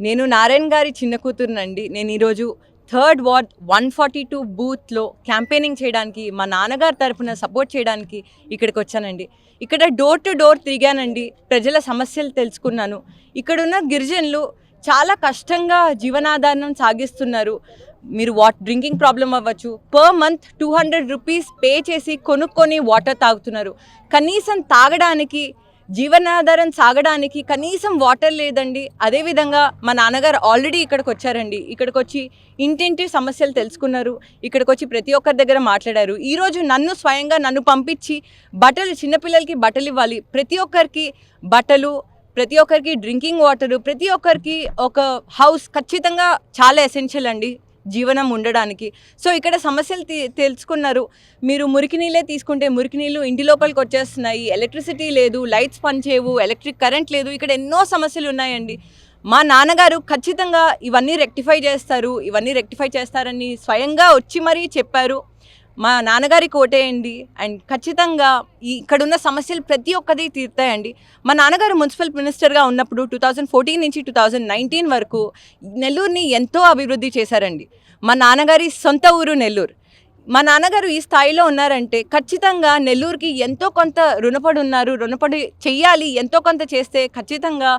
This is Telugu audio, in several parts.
నేను నారాయణ గారి చిన్న కూతురునండి. నేను ఈరోజు 3rd వార్డ్ 142 బూత్లో క్యాంపెయినింగ్ చేయడానికి, మా నాన్నగారి తరఫున సపోర్ట్ చేయడానికి ఇక్కడికి వచ్చానండి. ఇక్కడ డోర్ టు డోర్ తిరిగానండి. ప్రజల సమస్యలు తెలుసుకున్నాను. ఇక్కడున్న గిరిజనులు చాలా కష్టంగా జీవనాధారం సాగిస్తున్నారు. మీరు డ్రింకింగ్ ప్రాబ్లం అవ్వచ్చు, పర్ మంత్ 200 రూపీస్ పే చేసి కొనుక్కొని వాటర్ తాగుతున్నారు. కనీసం తాగడానికి, జీవనాధారం సాగడానికి కనీసం వాటర్ లేదండి. అదేవిధంగా మా నాన్నగారు ఆల్రెడీ ఇక్కడికి వచ్చారండి. ఇక్కడికి వచ్చి ఇంటింటి సమస్యలు తెలుసుకున్నారు. ఇక్కడికి వచ్చి ప్రతి ఒక్కరి దగ్గర మాట్లాడారు. ఈరోజు స్వయంగా నన్ను పంపించి బట్టలు, చిన్నపిల్లలకి బట్టలు ఇవ్వాలి, ప్రతి ఒక్కరికి బట్టలు, ప్రతి ఒక్కరికి డ్రింకింగ్ వాటరు, ప్రతి ఒక్కరికి ఒక హౌస్ ఖచ్చితంగా చాలా ఎసెన్షియల్ అండి జీవనం ఉండడానికి. సో ఇక్కడ సమస్యలు తెలుసుకున్నారు. మీరు మురికి నీళ్ళే తీసుకుంటే మురికి నీళ్ళు ఇంటి లోపలికి వచ్చేస్తున్నాయి, ఎలక్ట్రిసిటీ లేదు, లైట్స్ పనిచేయవు, ఎలక్ట్రిక్ కరెంట్ లేదు, ఇక్కడ ఎన్నో సమస్యలు ఉన్నాయండి. మా నాన్నగారు ఖచ్చితంగా ఇవన్నీ రెక్టిఫై చేస్తారని స్వయంగా వచ్చి మరీ చెప్పారు. మా నాన్నగారికి ఓటేయండి. అండ్ ఖచ్చితంగా ఇక్కడున్న సమస్యలు ప్రతి ఒక్కటి తీరుతాయండి. మా నాన్నగారు మున్సిపల్ మినిస్టర్గా ఉన్నప్పుడు 2014 నుంచి 2019 వరకు నెల్లూరుని ఎంతో అభివృద్ధి చేశారండి. మా నాన్నగారి సొంత ఊరు నెల్లూరు. మా నాన్నగారు ఈ స్థాయిలో ఉన్నారంటే ఖచ్చితంగా నెల్లూరుకి ఎంతో కొంత రుణపడి చెయ్యాలి. ఎంతో కొంత చేస్తే ఖచ్చితంగా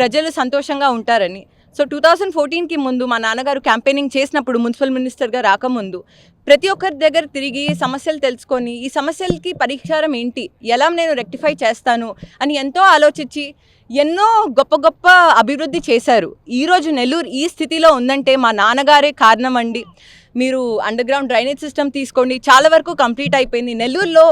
ప్రజలు సంతోషంగా ఉంటారని. సో 2014కి ముందు మా నాన్నగారు క్యాంపెయినింగ్ చేసినప్పుడు, మున్సిపల్ మినిస్టర్గా రాకముందు ప్రతి ఒక్కరి దగ్గర తిరిగి సమస్యలు తెలుసుకొని, ఈ సమస్యలకి పరిష్కారం ఏంటి, ఎలా నేను రెక్టిఫై చేస్తాను అని ఎంతో ఆలోచించి ఎన్నో గొప్ప గొప్ప అభివృద్ధి చేశారు. ఈరోజు నెల్లూరు ఈ స్థితిలో ఉందంటే మా నాన్నగారే కారణం అండి. మీరు అండర్ గ్రౌండ్ డ్రైనేజ్ సిస్టమ్ తీసుకోండి, చాలా వరకు కంప్లీట్ అయిపోయింది. నెల్లూరులో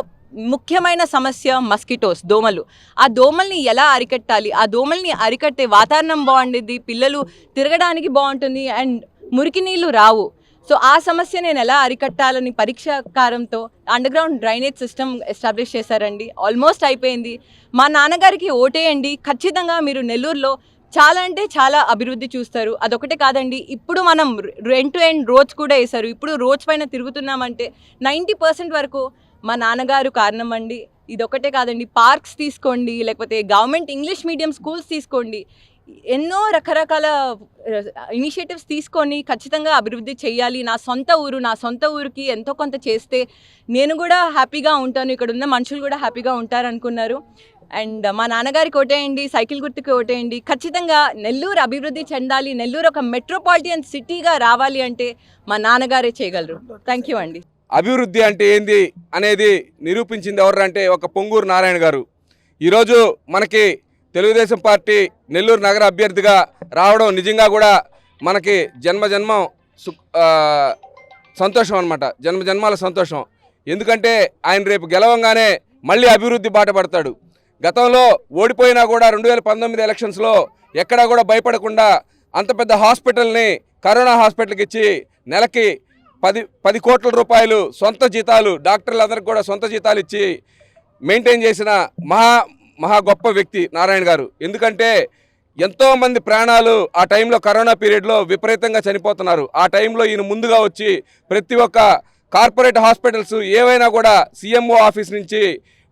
ముఖ్యమైన సమస్య మస్కిటోస్, దోమలు. ఆ దోమల్ని ఎలా అరికట్టాలి, ఆ దోమల్ని అరికట్టే వాతావరణం బాగుండేది, పిల్లలు తిరగడానికి బాగుంటుంది, అండ్ మురికి నీళ్ళు రావు. సో ఆ సమస్య నేను ఎలా అరికట్టాలని పరీక్షాకారంతో underground drainage system establish చేశారండి. ఆల్మోస్ట్ అయిపోయింది. మా నాన్నగారికి ఓటేయండి. ఖచ్చితంగా మీరు నెల్లూరులో చాలా అంటే చాలా అభివృద్ధి చూస్తారు. అదొకటే కాదండి, ఇప్పుడు మనం ఎండ్ టు ఎండ్ రోడ్స్ కూడా వేశారు. ఇప్పుడు రోడ్స్ పైన తిరుగుతున్నామంటే 90% వరకు మా నాన్నగారు కారణం అండి. ఇదొకటే కాదండి, పార్క్స్ తీసుకోండి, లేకపోతే గవర్నమెంట్ ఇంగ్లీష్ మీడియం స్కూల్స్ తీసుకోండి, ఎన్నో రకరకాల ఇనిషియేటివ్స్ తీసుకొని ఖచ్చితంగా అభివృద్ధి చేయాలి. నా సొంత ఊరికి ఎంతో కొంత చేస్తే నేను కూడా హ్యాపీగా ఉంటాను, ఇక్కడ ఉన్న మనుషులు కూడా హ్యాపీగా ఉంటారనుకున్నారు. అండ్ మా నాన్నగారికి ఓటేయండి, సైకిల్ గుర్తుకి ఓటేయండి. ఖచ్చితంగా నెల్లూరు అభివృద్ధి చెందాలి, నెల్లూరు ఒక మెట్రోపాలిటన్ సిటీగా రావాలి అంటే మా నాన్నగారే చేయగలరు. థ్యాంక్ యూ అండి. అభివృద్ధి అంటే ఏంది అనేది నిరూపించింది ఎవరంటే ఒక పొంగూరు నారాయణ గారు. ఈరోజు మనకి తెలుగుదేశం పార్టీ నెల్లూరు నగర అభ్యర్థిగా రావడం నిజంగా కూడా మనకి జన్మజన్మం సంతోషం అనమాట, జన్మజన్మాల సంతోషం. ఎందుకంటే ఆయన రేపు గెలవంగానే మళ్ళీ అభివృద్ధి బాట పడతాడు. గతంలో ఓడిపోయినా కూడా 2019 ఎలక్షన్స్లో ఎక్కడా కూడా భయపడకుండా అంత పెద్ద హాస్పిటల్ని కరోనా హాస్పిటల్కి ఇచ్చి నెలకి 10 కోట్ల రూపాయలు సొంత జీతాలు, డాక్టర్లందరికీ కూడా సొంత జీతాలు ఇచ్చి మెయింటైన్ చేసిన మహా గొప్ప వ్యక్తి నారాయణ గారు. ఎందుకంటే ఎంతోమంది ప్రాణాలు ఆ టైంలో కరోనా పీరియడ్లో విపరీతంగా చనిపోతున్నారు. ఆ టైంలో ఈయన ముందుగా వచ్చి ప్రతి ఒక్క కార్పొరేట్ హాస్పిటల్స్ ఏవైనా కూడా సీఎంఓ ఆఫీస్ నుంచి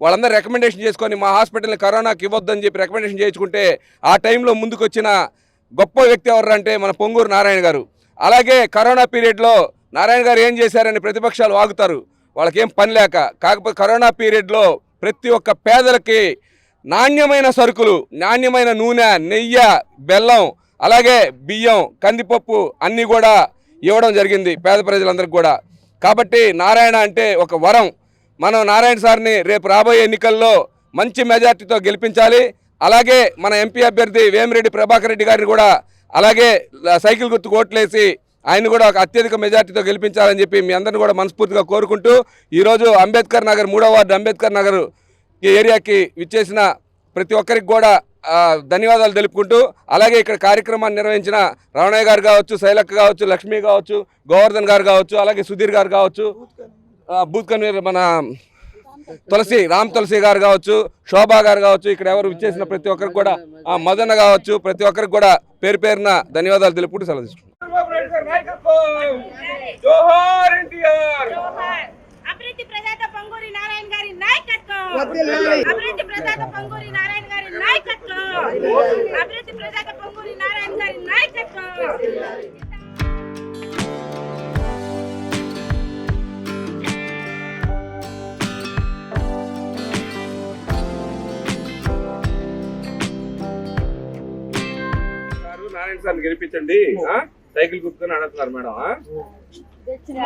వాళ్ళందరూ రికమెండేషన్ చేసుకొని మా హాస్పిటల్ని కరోనాకి ఇవ్వద్దని చెప్పి రికమెండేషన్ చేయించుకుంటే ఆ టైంలో ముందుకు వచ్చిన గొప్ప వ్యక్తి ఎవరంటే మన పొంగూరు నారాయణ గారు. అలాగే కరోనా పీరియడ్లో నారాయణ గారు ఏం చేశారని ప్రతిపక్షాలు వాగుతారు, వాళ్ళకేం పని లేక. కాకపోతే కరోనా పీరియడ్లో ప్రతి ఒక్క పేదలకి నాణ్యమైన సరుకులు, నాణ్యమైన నూనె, నెయ్యి, బెల్లం, అలాగే బియ్యం, కందిపప్పు అన్నీ కూడా ఇవ్వడం జరిగింది పేద ప్రజలందరికీ కూడా. కాబట్టి నారాయణ అంటే ఒక వరం. మనం నారాయణ సార్ని రేపు రాబోయే ఎన్నికల్లో మంచి మెజార్టీతో గెలిపించాలి. అలాగే మన ఎంపీ అభ్యర్థి వేమిరెడ్డి ప్రభాకర్ రెడ్డి గారిని కూడా అలాగే సైకిల్ గుర్తుకు ఓట్లేసి ఆయన కూడా ఒక అత్యధిక మెజార్టీతో గెలిపించాలని చెప్పి మీ అందరిని కూడా మనస్ఫూర్తిగా కోరుకుంటూ ఈరోజు అంబేద్కర్ నగర్ 3వ వార్డు అంబేద్కర్ నగర్ ఏరియాకి విచ్చేసిన ప్రతి ఒక్కరికి కూడా ధన్యవాదాలు తెలుపుకుంటూ, అలాగే ఇక్కడ కార్యక్రమాన్ని నిర్వహించిన రమణయ్య గారు కావచ్చు, శైలక్క కావచ్చు, లక్ష్మి కావచ్చు, గోవర్ధన్ గారు కావచ్చు, అలాగే సుధీర్ గారు కావచ్చు, బూత్ కన్వీనర్ మన రామ్ తులసి గారు కావచ్చు, శోభా గారు కావచ్చు, ఇక్కడ ఎవరు విచ్చేసిన ప్రతి ఒక్కరికి కూడా మదన్న కావచ్చు, ప్రతి ఒక్కరికి కూడా పేరు పేరున ధన్యవాదాలు తెలుపుకుంటూ సెలవు తీసుకుంటాం. అభివృద్ధి ప్రదాత పొంగూరి నారాయణ గారి నాయకత్వం, అభివృద్ధి ప్రదాత పొంగూరి నారాయణ గారి నాయకత్వం, అభివృద్ధి ప్రదాత పొంగూరి నారాయణ గారి నాయకత్వం. నారాయణ సార్ గెలిపించండి. సైకిల్ గుర్తుని అడుగుతున్నారు మేడం.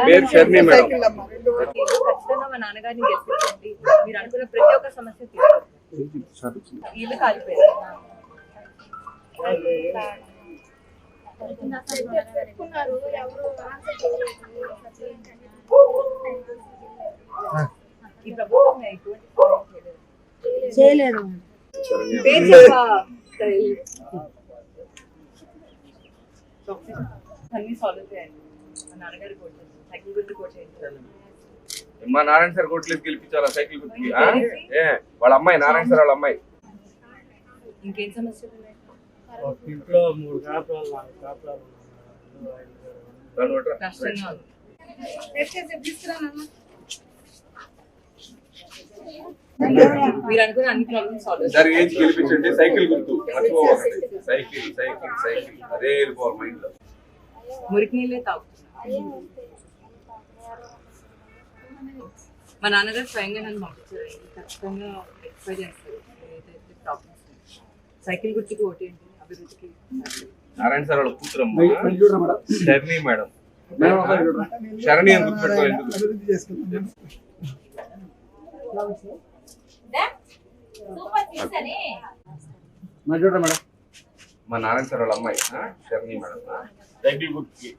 పేరు షర్మి మేడం. ఖచ్చితంగా మా నాన్నగారిని గెలిపించండి. మీరు అనుకున్న ప్రతి ఒక్క సమస్య తీరుతుంది. ఇల్లు కాలిపోయారు. ఈ ప్రభుత్వం ఎటువంటి చేయలేదు. పేరు చెప్పా. అన్ని సాల్వ్ చేయండి. మా నాన్నగారి కోట్ సైకిల్ గుర్తు కోట్ చేయించాలి. మా నారాయణ సార్ కోట్లేదు గెలిపించాలా సైకిల్ గుర్తుకి? వాళ్ళ అమ్మాయి నారాయణ సార్ వాళ్ళ అమ్మాయి. ఇంకేం సమస్యలు ఉన్నాయి? ఇంట్లో 3 కాపురాలు 4 కాపురాలు కష్టంగా ఉంది. మీరు అనుకున్న అన్ని ప్రాబ్లమ్స్ సాల్వ్ సార్ ఏజ్ గెలిపించండి. సైకిల్ గుర్తు మర్చిపోవాలి. సైకిల్ సైకిల్ సైకిల్ అదే వెళ్ళిపోవాలి మైండ్ లో. మురికి నీళ్ళే తాగుతున్నారు. మా నాన్నగారు స్వయంగా నన్ను పంపించారు. ఖచ్చితంగా ఎక్స్పై చేస్తారు ఏదైతే ప్రాబ్లమ్స్. సైకిల్ గుర్తుకి ఓటేంటి అభివృద్ధికి. నారాయణ సార్ వాళ్ళ కూతురమ్మ శరణి మేడం. శరణి అని గుర్తుపెట్టుకోవాలి. మా నారాయణ సార్ వాళ్ళ అమ్మాయి శరణి మేడం. సైకిల్ గుర్తుకి